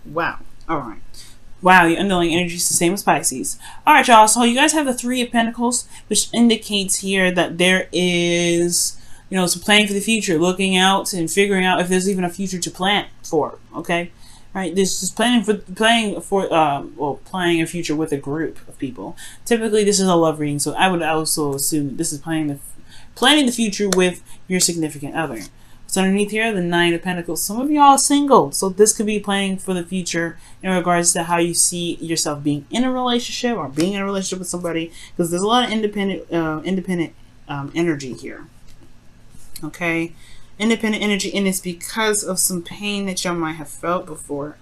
Wow. All right. Wow, your underlying energy is the same as Pisces. All right, y'all. So you guys have the Three of Pentacles, which indicates here that there is, some planning for the future, looking out and figuring out if there's even a future to plan for. Okay, right. This is planning a future with a group of people. Typically, this is a love reading, so I would also assume that this is planning the future with your significant other. So underneath here, the Nine of Pentacles. Some of y'all are single, so this could be planning for the future in regards to how you see yourself being in a relationship or being in a relationship with somebody, because there's a lot of independent energy here. Okay, independent energy, and it's because of some pain that y'all might have felt before.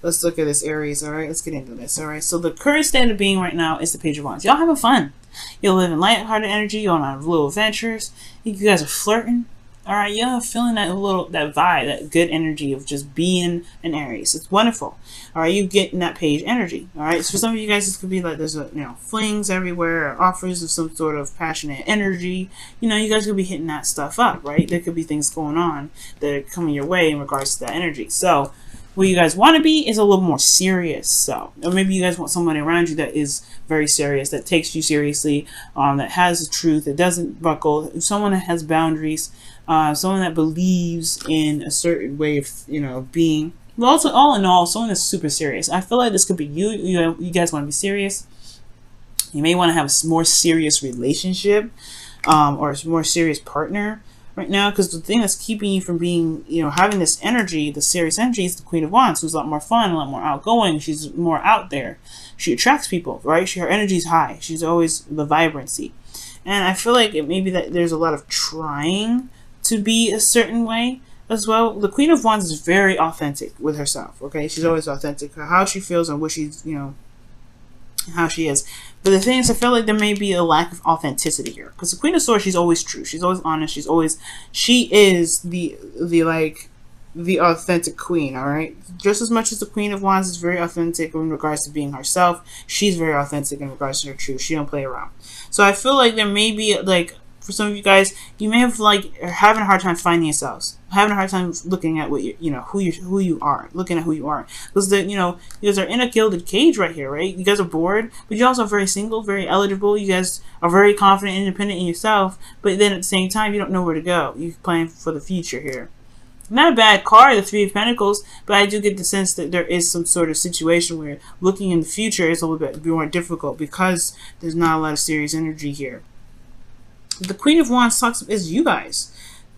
Let's look at this, Aries. All right, let's get into this. All right, so the current state of being right now is the Page of Wands. Y'all having fun. You're living lighthearted energy. You're on little adventures. You guys are flirting. All right, you're feeling that vibe, that good energy of just being an Aries. It's wonderful. All right, you getting that page energy. All right, so for some of you guys, this could be like there's flings everywhere, or offers of some sort of passionate energy. You guys could be hitting that stuff up, right? There could be things going on that are coming your way in regards to that energy. So what you guys want to be is a little more serious. So, or maybe you guys want someone around you that is very serious, that takes you seriously, that has the truth, that doesn't buckle, someone that has boundaries, someone that believes in a certain way of being. But also, all in all, someone that's super serious. I feel like this could be you. You guys want to be serious. You may want to have a more serious relationship, or a more serious partner right now, because the thing that's keeping you from being, having this energy, the serious energy, is the Queen of Wands, who's a lot more fun, a lot more outgoing. She's more out there. She attracts people, right? Her energy's high. She's always the vibrancy. And I feel like it may be that there's a lot of trying to be a certain way as well. The Queen of Wands is very authentic with herself, okay? She's always authentic. How she feels and what she's, how she is. But the thing is, I feel like there may be a lack of authenticity here, because the Queen of Swords, she's always true, she's always honest, she is the authentic queen. All right, just as much as the Queen of Wands is very authentic in regards to being herself, she's very authentic in regards to her truth. She don't play around. So I feel like there may be, for some of you guys, you may have having a hard time finding yourselves, having a hard time looking at what who you are, looking at who you are, because you guys are in a gilded cage right here, right? You guys are bored, but you're also very single, very eligible. You guys are very confident, independent in yourself, but then at the same time, you don't know where to go. You're planning for the future here. Not a bad card, the Three of Pentacles, but I do get the sense that there is some sort of situation where looking in the future is a little bit more difficult, because there's not a lot of serious energy here. The Queen of Wands is you guys.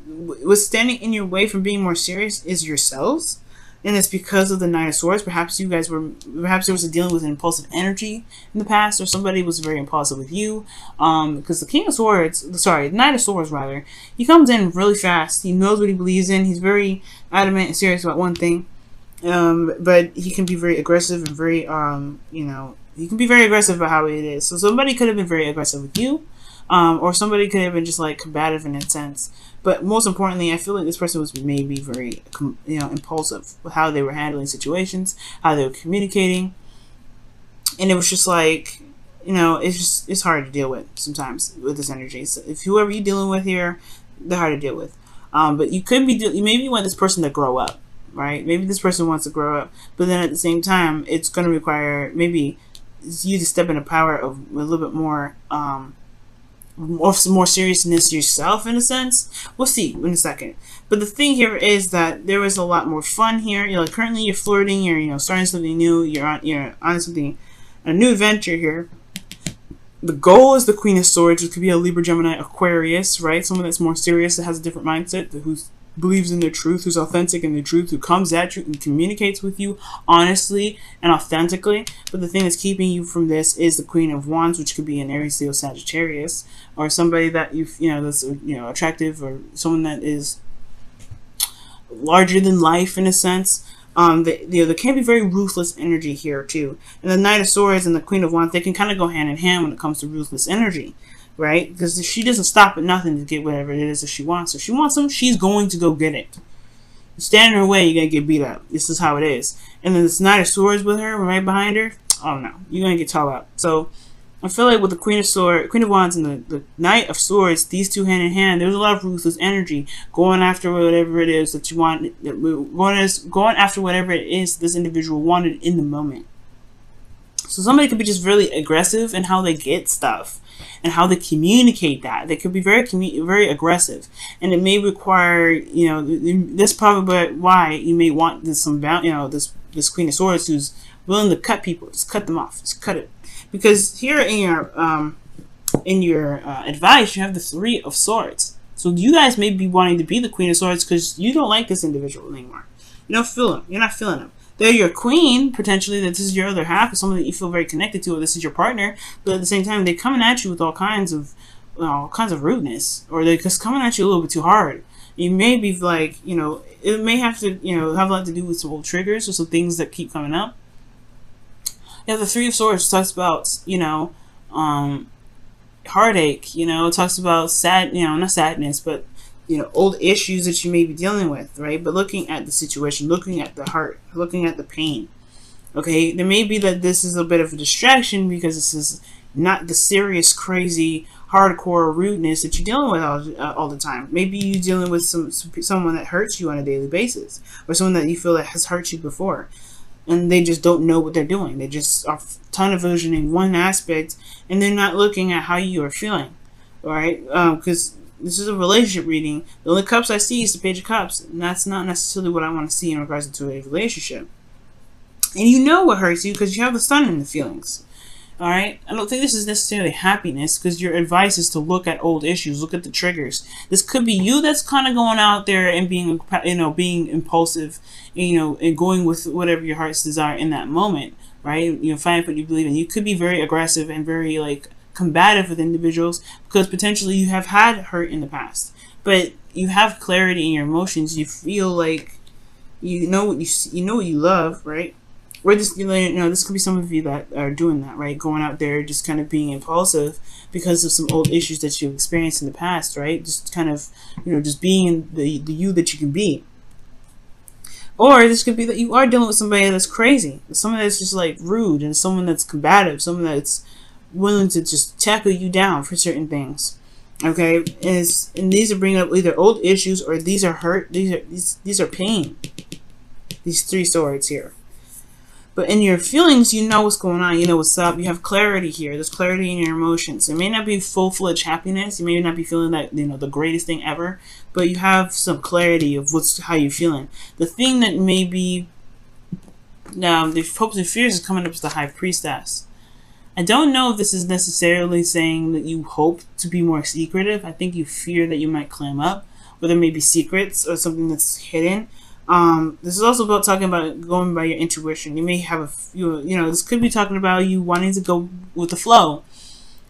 What's standing in your way from being more serious is yourselves, and it's because of the Nine of Swords. Perhaps there was dealing with an impulsive energy in the past, or somebody was very impulsive with you. Because the Knight of Swords rather, he comes in really fast. He knows what he believes in. He's very adamant and serious about one thing, but he can be very aggressive and very he can be very aggressive about how it is. So somebody could have been very aggressive with you. Or somebody could have been just combative in a sense. But most importantly, I feel like this person was maybe very, impulsive with how they were handling situations, how they were communicating, and it was just it's hard to deal with sometimes with this energy. So if whoever you're dealing with here, they're hard to deal with. But you could be maybe you want this person to grow up, right? Maybe this person wants to grow up, but then at the same time, it's going to require maybe you to step into power of a little bit more. Or some more seriousness yourself, in a sense. We'll see in a second. But the thing here is that there is a lot more fun here. Currently you're flirting, you're starting something new, you're on something, a new adventure here. The goal is the Queen of Swords, which could be a Libra, Gemini, Aquarius, right? Someone that's more serious, that has a different mindset, who believes in their truth, who's authentic in their truth, who comes at you and communicates with you honestly and authentically. But the thing that's keeping you from this is the Queen of Wands, which could be an Aries, Leo, Sagittarius, or somebody that that's attractive, or someone that is larger than life in a sense. There can be very ruthless energy here too. And the Knight of Swords and the Queen of Wands, they can kind of go hand in hand when it comes to ruthless energy, right? Because she doesn't stop at nothing to get whatever it is that she wants. If she wants them, she's going to go get it. You stand in her way, you're going to get beat up. This is how it is. And then this Knight of Swords with her, right behind her, oh no, you're going to get tall up. So I feel like with the Queen of Wands, and the Knight of Swords, these two hand in hand, there's a lot of ruthless energy going after whatever it is that you want, going after whatever it is this individual wanted in the moment. So somebody could be just really aggressive in how they get stuff and how they communicate that. They could be very aggressive, and it may require, you know, this probably why you may want this this Queen of Swords who's willing to cut people, just cut them off, just cut it. Because here in your advice, you have the Three of Swords. So you guys may be wanting to be the Queen of Swords because you don't like this individual anymore. You don't feel them. You're not feeling them. They're your queen, potentially, that this is your other half, or someone that you feel very connected to, or this is your partner. But at the same time, they're coming at you with all kinds of rudeness, or they're just coming at you a little bit too hard. You may be like, you know, it may have to, you know, have a lot to do with some old triggers or some things that keep coming up. Yeah, the Three of Swords talks about, you know, heartache. You know, it talks about not sadness, but, you know, old issues that you may be dealing with, right? But looking at the situation, looking at the heart, looking at the pain. Okay, there may be that this is a bit of a distraction because this is not the serious, crazy, hardcore rudeness that you're dealing with all the time. Maybe you're dealing with someone that hurts you on a daily basis, or someone that you feel that has hurt you before, and they just don't know what they're doing. They just are tunnel visioning one aspect, and they're not looking at how you are feeling, all right? Because this is a relationship reading. The only cups I see is the Page of Cups, and that's not necessarily what I want to see in regards to a relationship. And you know what hurts you because you have the Sun in the feelings. All right? I don't think this is necessarily happiness, because your advice is to look at old issues, look at the triggers. This could be you that's kind of going out there and being, you know, being impulsive, you know, and going with whatever your heart's desire in that moment, right? You know, find what you believe in. You could be very aggressive and very, like, combative with individuals because potentially you have had hurt in the past, but you have clarity in your emotions. You feel like you know what you love, right? Or this, you know, this could be some of you that are doing that, right? Going out there just kind of being impulsive because of some old issues that you've experienced in the past, right? Just kind of, you know, just being the you that you can be. Or this could be that you are dealing with somebody that's crazy, someone that's just like rude, and someone that's combative, someone that's willing to just tackle you down for certain things. Okay, and these are bringing up either old issues, or these are hurt. These are pain. These Three Swords here. But in your feelings, you know what's going on. You know what's up. You have clarity here. There's clarity in your emotions. It may not be full-fledged happiness. You may not be feeling that, you know, the greatest thing ever, but you have some clarity of how you're feeling. The thing that may be now the hopes and fears is coming up to the High Priestess. I don't know if this is necessarily saying that you hope to be more secretive. I think you fear that you might clam up, or there may be secrets or something that's hidden. This is also about talking about going by your intuition. You may have you know, this could be talking about you wanting to go with the flow.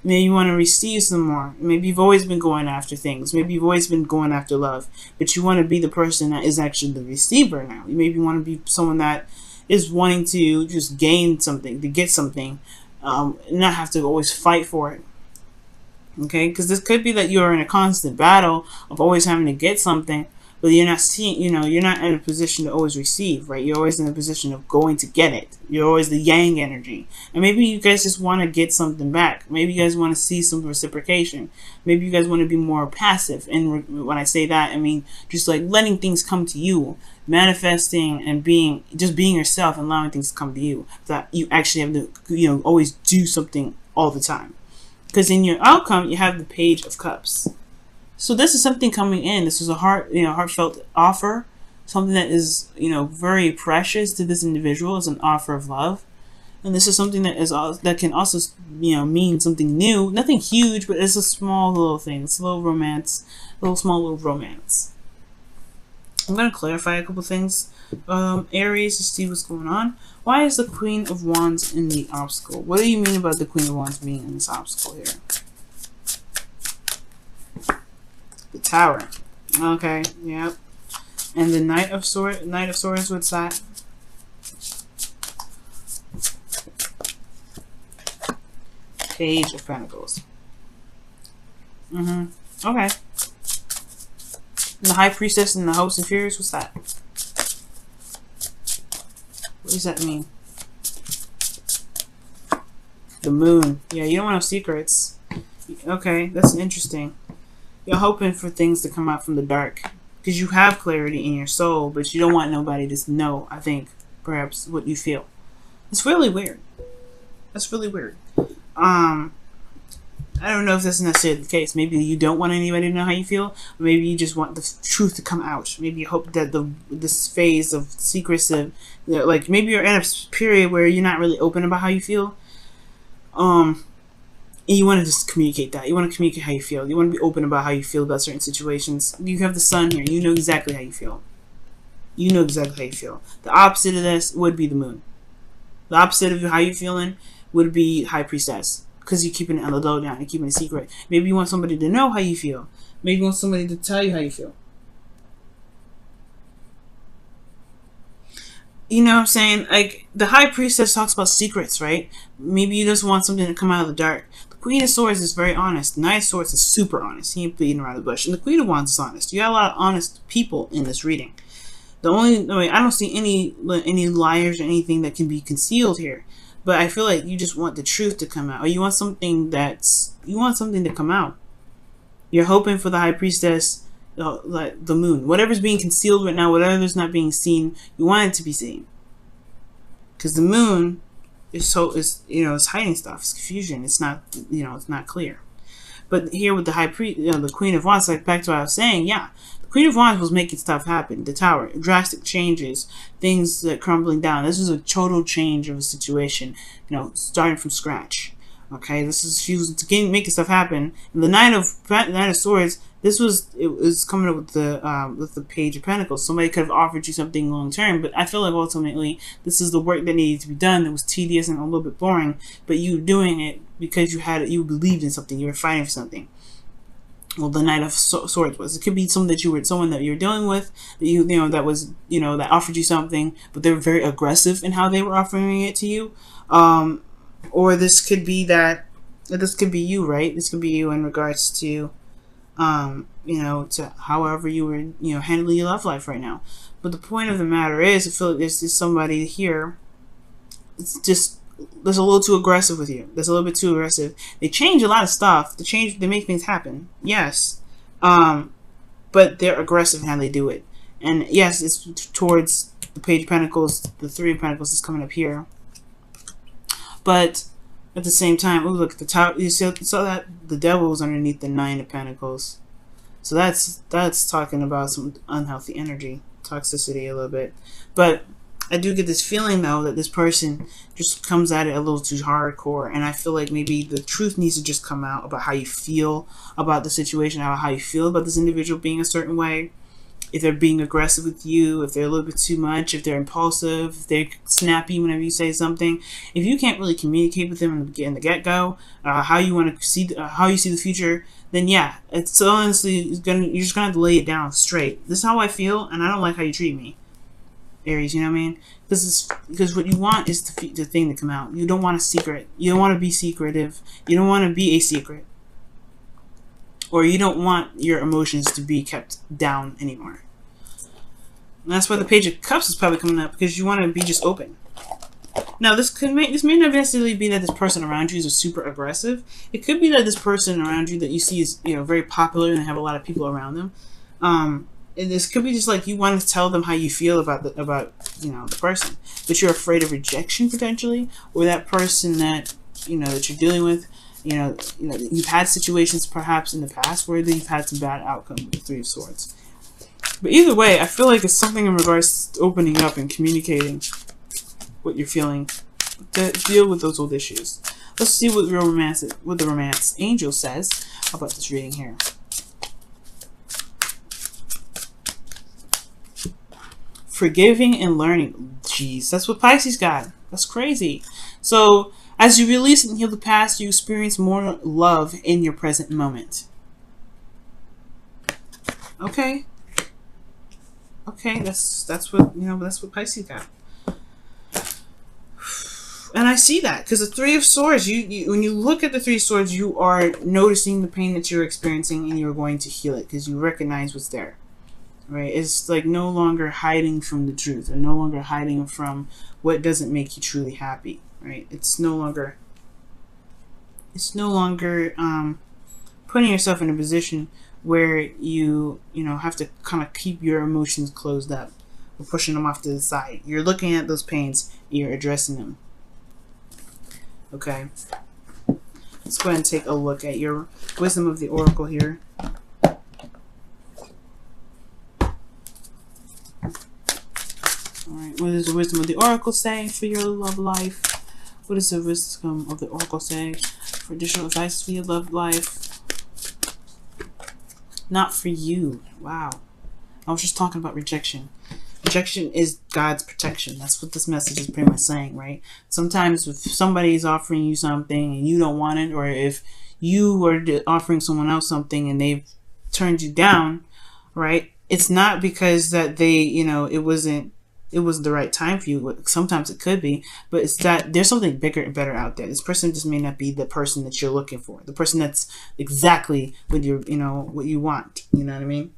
Maybe you want to receive some more. Maybe you've always been going after things. Maybe you've always been going after love, but you want to be the person that is actually the receiver now. You maybe want to be someone that is wanting to just gain something, to get something. Not have to always fight for it. Okay, because this could be that you're in a constant battle of always having to get something, but you're not seeing, you know, you're not in a position to always receive, right? You're always in a position of going to get it. You're always the yang energy. And maybe you guys just want to get something back. Maybe you guys want to see some reciprocation. Maybe you guys want to be more passive. And when I say that, I mean just like letting things come to you, manifesting and being yourself and allowing things to come to you. That you actually have to, you know, always do something all the time. Because in your outcome, you have the Page of Cups. So this is something coming in. This is a heartfelt offer, something that is, you know, very precious to this individual as an offer of love. And this is something that can also, you know, mean something new. Nothing huge, but it's a small little thing. It's a little romance, small little romance. I'm going to clarify a couple things. Aries, to see what's going on. Why is the Queen of Wands in the obstacle? What do you mean about the Queen of Wands being in this obstacle here? The Tower. Okay, yep. And the Knight of Swords, what's that? Page of Pentacles. Okay. And the High Priestess and the Hopes and Fears, what's that? What does that mean? The moon. Yeah, you don't want no secrets. Okay, that's interesting. You're hoping for things to come out from the dark. Because you have clarity in your soul, but you don't want nobody to know, I think, perhaps, what you feel. It's really weird. That's really weird. I don't know if that's necessarily the case. Maybe you don't want anybody to know how you feel. Or maybe you just want the truth to come out. Maybe you hope that this phase of secrecy, like maybe you're in a period where you're not really open about how you feel. And you want to just communicate that. You want to communicate how you feel. You want to be open about how you feel about certain situations. You have the sun here. You know exactly how you feel. You know exactly how you feel. The opposite of this would be the moon. The opposite of how you're feeling would be High Priestess. Because you're keeping it on the low down. You're keeping it secret. Maybe you want somebody to know how you feel. Maybe you want somebody to tell you how you feel. You know what I'm saying? Like, the High Priestess talks about secrets, right? Maybe you just want something to come out of the dark. The Queen of Swords is very honest. The Knight of Swords is super honest. He ain't beating around the bush. And the Queen of Wands is honest. You got a lot of honest people in this reading. I don't see any liars or anything that can be concealed here. But I feel like you just want the truth to come out. Or you want something to come out. You're hoping for the High Priestess, like the moon. Whatever's being concealed right now, whatever's not being seen, you want it to be seen. Because the moon is it's hiding stuff. It's confusion. It's not, it's not clear. But here with the the Queen of Wands, like back to what I was saying, yeah. Queen of Wands was making stuff happen. The Tower, drastic changes, things that crumbling down. This is a total change of a situation, starting from scratch. Okay, she was making stuff happen. And the Knight of Swords, it was coming up with the Page of Pentacles. Somebody could have offered you something long term, but I feel like ultimately this is the work that needed to be done. That was tedious and a little bit boring, but you doing it because you believed in something. You were fighting for something. Well, the Knight of Swords was. It could be someone that you were dealing with, that offered you something, but they were very aggressive in how they were offering it to you. Or this could be you, right? This could be you in regards to, to however you were, handling your love life right now. But the point of the matter is, I feel like there's somebody here. It's just. That's a little too aggressive with you. That's a little bit too aggressive. They change a lot of stuff. They make things happen. Yes. But they're aggressive in how they do it. And yes, it's towards the Page of Pentacles. The Three of Pentacles is coming up here. But at the same time, oh, look at the top. You saw that the Devil was underneath the Nine of Pentacles. So that's talking about some unhealthy energy, toxicity a little bit. But I do get this feeling, though, that this person just comes at it a little too hardcore. And I feel like maybe the truth needs to just come out about how you feel about the situation, how you feel about this individual being a certain way. If they're being aggressive with you, if they're a little bit too much, if they're impulsive, if they're snappy whenever you say something. If you can't really communicate with them in the get-go, how you see the future, then yeah, it's honestly, you're just going to have to lay it down straight. This is how I feel, and I don't like how you treat me. Aries, you know what I mean? Because what you want is the thing to come out. You don't want a secret. You don't want to be secretive. You don't want to be a secret. Or you don't want your emotions to be kept down anymore. And that's why the Page of Cups is probably coming up, because you want to be just open. Now, this may not necessarily be that this person around you is super aggressive. It could be that this person around you that you see is very popular and have a lot of people around them. And this could be just like you want to tell them how you feel about the person, but you're afraid of rejection potentially, or that person that that you're dealing with. You've had situations perhaps in the past where you've had some bad outcome with the Three of Swords. But either way, I feel like it's something in regards to opening up and communicating what you're feeling to deal with those old issues. Let's see what the romance angel says about this reading here. Forgiving and learning. Jeez, that's what Pisces got. That's crazy. So, as you release and heal the past, you experience more love in your present moment. Okay. Okay, that's what Pisces got. And I see that because the Three of Swords, when you look at the Three of Swords, you are noticing the pain that you're experiencing, and you're going to heal it because you recognize what's there. Right? It's like no longer hiding from the truth, or no longer hiding from what doesn't make you truly happy. Right? It's no longer It's no longer putting yourself in a position where you know, have to kind of keep your emotions closed up or pushing them off to the side. You're looking at those pains, you're addressing them. Okay. Let's go ahead and take a look at your wisdom of the oracle here. Alright, what does the wisdom of the oracle say for your love life? What does the wisdom of the oracle say for additional advice for your love life? Not for you. Wow. I was just talking about rejection. Rejection is God's protection. That's what this message is pretty much saying, right? Sometimes if somebody is offering you something and you don't want it, or if you are offering someone else something and they've turned you down, right? It's not because that they, you know, it wasn't the right time for you. Sometimes it could be, but it's that there's something bigger and better out there. This person just may not be the person that you're looking for, the person that's exactly with your, you know, what you want. You know what I mean?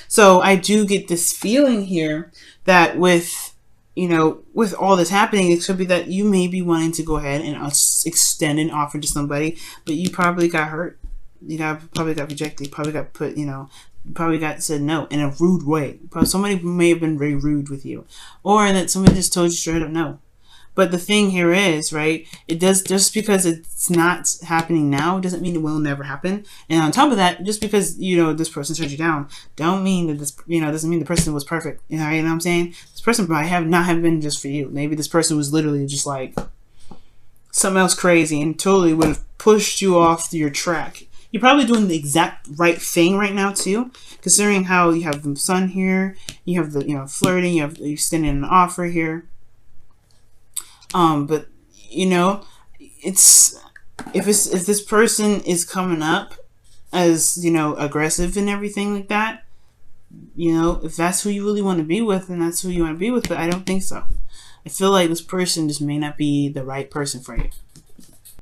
So I do get this feeling here that with, you know, with all this happening, it could be that you may be wanting to go ahead and extend an offer to somebody, but you probably got hurt. You probably got rejected. You probably got put, you know, probably got said no in a rude way. Somebody may have been very rude with you, or that somebody just told you straight up no. But the thing here is, right, it does, just because it's not happening now doesn't mean it will never happen. And on top of that, just because, you know, this person turned you down, don't mean that this, you know, doesn't mean the person was perfect. You know what I'm saying? This person might not have been just for you. Maybe this person was literally just like something else crazy and totally would have pushed you off your track. You're probably doing the exact right thing right now too, considering how you have the sun here, you have the, you know, flirting, you're extending an offer here. But you know, it's if this person is coming up as, you know, aggressive and everything like that, you know, if that's who you really want to be with, then that's who you want to be with. But I don't think so. I feel like this person just may not be the right person for you.